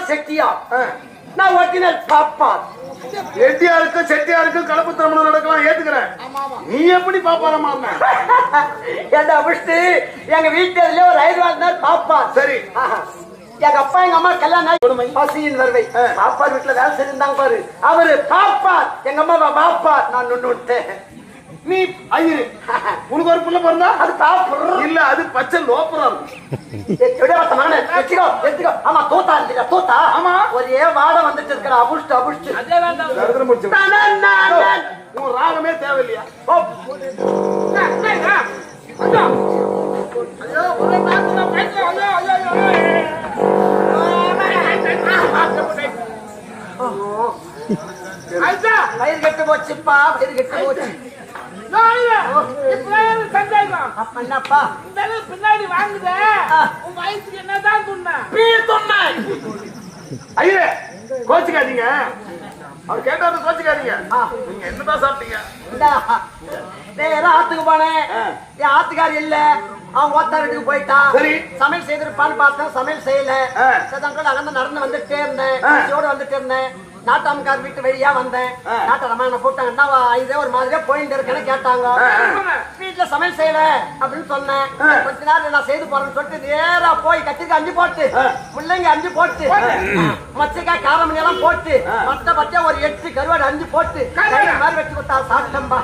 செட்டியார், நான் ஒரிஜினல் பாப்பார். ரெட்டியாருக்கும் செட்டியாருக்கும் கலப்பு திருமணம் நடக்கலாம் ஏத்துக்கிறேன். நீ எப்படி பாப்பாரமா? என்ன முடிச்சுட்டு எங்க வீட்டுல ஒரு 5 நாள் பாப்பார். சரி, எங்க அப்பா எங்க அம்மா கல்யாணம் பசியின் வருவை பாப்பார் வீட்டுல வேலை செஞ்சிருந்தாங்க பாரு, அவரு பாப்பார், எங்க அம்மா பாப்பார். நான் நொண்டு விட்டேன். நீ ஐயரு உனக்கு ஒரு புள்ள பிறந்தா அது பாப்பர் இல்ல, அது பச்சை லோப்பரா இருக்கும். ஆமா தூத்தா இல்ல தூத்தா. ஆமா, ஒரே வாட வந்துட்டு இருக்கிற அபுஷ்டு அபுஷ்டு. உன் ராகமே தேவையில்லையா? பயிர் கெட்டு போச்சுப்பா, பயிர் கெட்டு போச்சு. என்னப்பா பின்னாடி வாங்குத உன் வயசுக்கு என்னதான் ஐயே கோச்சுக்காதீங்க, அவர் கேட்டாரு கோச்சுக்காதீங்க. நீங்க என்னதான் சாப்பிட்டீங்க? நேரா ஆத்துக்கு போனேன், என் ஆத்துக்காரி இல்ல, அவன் ஓத்தார் வீட்டுக்கு போயிட்டான். சரி, சமையல் செய்திருப்பான்னு பார்த்தேன், சமையல் செய்யல. அங்க நடந்து வந்துட்டே இருந்தேன், வந்துட்டே இருந்தேன். நாட்டாமக்கார் வீட்டு வெளியா வந்தேன். நாட்டாரமா என்ன கூப்பிட்டாங்கன்னா இதே ஒரு மாதிரியா போயிட்டு இருக்கேன்னு கேட்டாங்க. வீட்டுல சமையல் செய்யல அப்படின்னு சொன்னேன். கொஞ்ச நேரம் நான் செய்து போறேன்னு சொல்லிட்டு நேரா போய் கத்திரிக்காய் அஞ்சு போட்டு, முள்ளங்கி அஞ்சு போட்டு, மச்சக்காய் காரமணி எல்லாம் போட்டு, மத்த பச்சை ஒரு 8 கருவாடு அஞ்சு போட்டு மாதிரி வச்சு கொடுத்தா சாப்பிட்டம்பா.